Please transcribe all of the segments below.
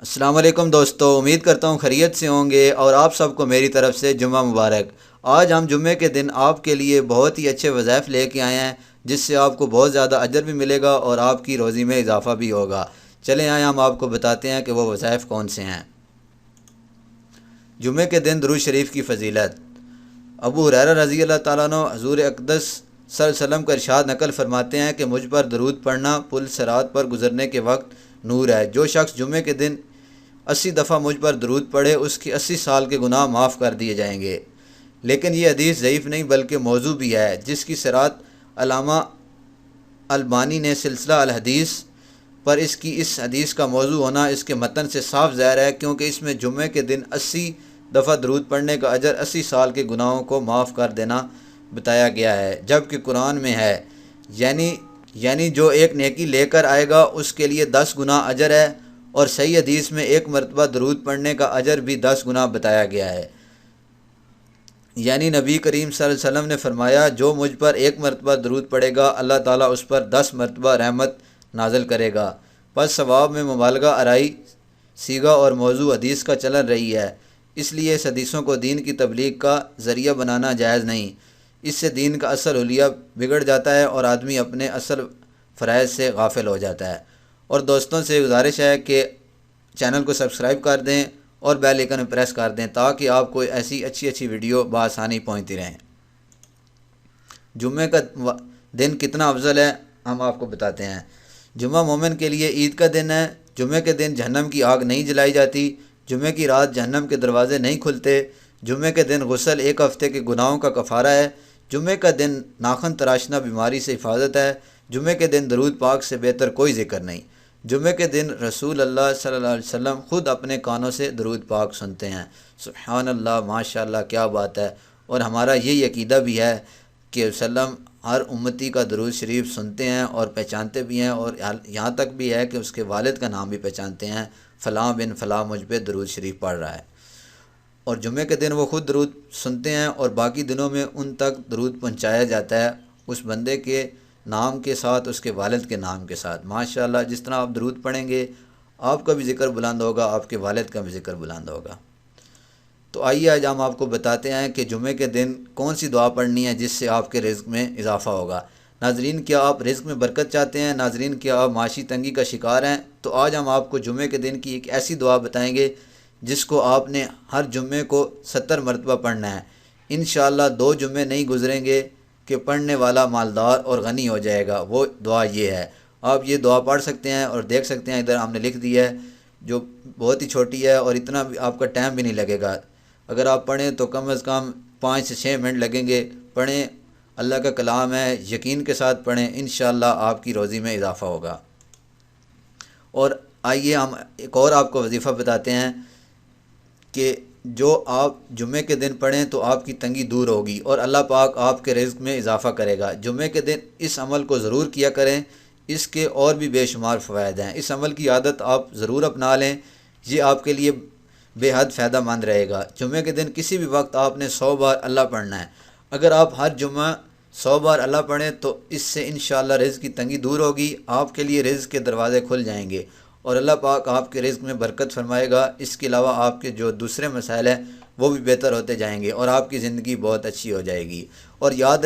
السلام علیکم دوستو، امید کرتا ہوں خیریت سے ہوں گے اور آپ سب کو میری طرف سے جمعہ مبارک۔ آج ہم جمعے کے دن آپ کے لیے بہت ہی اچھے وظائف لے کے آئے ہیں، جس سے آپ کو بہت زیادہ اجر بھی ملے گا اور آپ کی روزی میں اضافہ بھی ہوگا۔ چلیں آئے ہم آپ کو بتاتے ہیں کہ وہ وظائف کون سے ہیں۔ جمعے کے دن درود شریف کی فضیلت۔ ابو ہریرہ رضی اللہ تعالیٰ عنہ حضور اقدس صلی اللہ علیہ وسلم کا ارشاد نقل فرماتے ہیں کہ مجھ پر درود پڑھنا پل صراط پر گزرنے کے وقت نور ہے۔ جو شخص جمعے کے دن 80 دفعہ مجھ پر درود پڑھے اس کی 80 سال کے گناہ معاف کر دیے جائیں گے۔ لیکن یہ حدیث ضعیف نہیں بلکہ موضوع بھی ہے، جس کی صراحت علامہ البانی نے سلسلہ الحدیث پر اس حدیث کا موضوع ہونا اس کے متن سے صاف ظاہر ہے، کیونکہ اس میں جمعے کے دن 80 دفعہ درود پڑھنے کا اجر 80 سال کے گناہوں کو معاف کر دینا بتایا گیا ہے، جبکہ قرآن میں ہے یعنی جو ایک نیکی لے کر آئے گا اس کے لیے 10 گنا اجر ہے، اور صحیح حدیث میں ایک مرتبہ درود پڑھنے کا اجر بھی 10 گنا بتایا گیا ہے۔ یعنی نبی کریم صلی اللہ علیہ وسلم نے فرمایا جو مجھ پر ایک مرتبہ درود پڑھے گا اللہ تعالیٰ اس پر 10 مرتبہ رحمت نازل کرے گا۔ پس ثواب میں مبالغہ آرائی صیغہ اور موضوع حدیث کا چلن رہی ہے، اس لیے اس حدیثوں کو دین کی تبلیغ کا ذریعہ بنانا جائز نہیں۔ اس سے دین کا اصل حلیہ بگڑ جاتا ہے اور آدمی اپنے اصل فرائض سے غافل ہو جاتا ہے۔ اور دوستوں سے گزارش ہے کہ چینل کو سبسکرائب کر دیں اور بیل آئیکن پریس کر دیں تاکہ آپ کو ایسی اچھی ویڈیو بآسانی پہنچتی رہیں۔ جمعے کا دن کتنا افضل ہے ہم آپ کو بتاتے ہیں۔ جمعہ مومن کے لیے عید کا دن ہے۔ جمعے کے دن جہنم کی آگ نہیں جلائی جاتی۔ جمعے کی رات جہنم کے دروازے نہیں کھلتے۔ جمعے کے دن غسل ایک ہفتے کے گناہوں کا کفارہ ہے۔ جمعے کا دن ناخن تراشنا بیماری سے حفاظت ہے۔ جمعے کے دن درود پاک سے بہتر کوئی ذکر نہیں۔ جمعے کے دن رسول اللہ صلی اللہ علیہ وسلم خود اپنے کانوں سے درود پاک سنتے ہیں۔ سبحان اللہ، ماشاء اللہ، کیا بات ہے۔ اور ہمارا یہ عقیدہ بھی ہے کہ وسلم ہر امتی کا درود شریف سنتے ہیں اور پہچانتے بھی ہیں، اور یہاں تک بھی ہے کہ اس کے والد کا نام بھی پہچانتے ہیں، فلاں بن فلاں مجھ پہ درود شریف پڑھ رہا ہے۔ اور جمعے کے دن وہ خود درود سنتے ہیں اور باقی دنوں میں ان تک درود پہنچایا جاتا ہے اس بندے کے نام کے ساتھ، اس کے والد کے نام کے ساتھ۔ ماشاءاللہ، جس طرح آپ درود پڑھیں گے آپ کا بھی ذکر بلند ہوگا، آپ کے والد کا بھی ذکر بلند ہوگا۔ تو آئیے آج ہم آپ کو بتاتے ہیں کہ جمعے کے دن کون سی دعا پڑھنی ہے جس سے آپ کے رزق میں اضافہ ہوگا۔ ناظرین، کیا آپ رزق میں برکت چاہتے ہیں؟ ناظرین، کیا آپ معاشی تنگی کا شکار ہیں؟ تو آج ہم آپ کو جمعے کے دن کی ایک ایسی دعا بتائیں گے جس کو آپ نے ہر جمعے کو 70 مرتبہ پڑھنا ہے۔ انشاءاللہ 2 جمعے نہیں گزریں گے کہ پڑھنے والا مالدار اور غنی ہو جائے گا۔ وہ دعا یہ ہے، آپ یہ دعا پڑھ سکتے ہیں اور دیکھ سکتے ہیں، ادھر ہم نے لکھ دی ہے، جو بہت ہی چھوٹی ہے اور اتنا بھی آپ کا ٹائم بھی نہیں لگے گا۔ اگر آپ پڑھیں تو کم از کم 5 سے 6 منٹ لگیں گے۔ پڑھیں، اللہ کا کلام ہے، یقین کے ساتھ پڑھیں، انشاءاللہ آپ کی روزی میں اضافہ ہوگا۔ اور آئیے ہم ایک اور آپ کو وظیفہ بتاتے ہیں کہ جو آپ جمعے کے دن پڑھیں تو آپ کی تنگی دور ہوگی اور اللہ پاک آپ کے رزق میں اضافہ کرے گا۔ جمعے کے دن اس عمل کو ضرور کیا کریں، اس کے اور بھی بے شمار فوائد ہیں۔ اس عمل کی عادت آپ ضرور اپنا لیں، یہ آپ کے لیے بے حد فائدہ مند رہے گا۔ جمعے کے دن کسی بھی وقت آپ نے 100 بار اللہ پڑھنا ہے۔ اگر آپ ہر جمعہ 100 بار اللہ پڑھیں تو اس سے انشاءاللہ رزق کی تنگی دور ہوگی، آپ کے لیے رزق کے دروازے کھل جائیں گے اور اللہ پاک آپ کے رزق میں برکت فرمائے گا۔ اس کے علاوہ آپ کے جو دوسرے مسائل ہیں وہ بھی بہتر ہوتے جائیں گے اور آپ کی زندگی بہت اچھی ہو جائے گی۔ اور یاد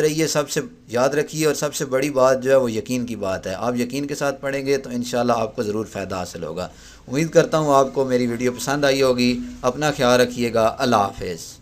رکھیے اور سب سے بڑی بات جو ہے وہ یقین کی بات ہے۔ آپ یقین کے ساتھ پڑھیں گے تو انشاءاللہ آپ کو ضرور فائدہ حاصل ہوگا۔ امید کرتا ہوں آپ کو میری ویڈیو پسند آئی ہوگی۔ اپنا خیال رکھیے گا۔ اللہ حافظ۔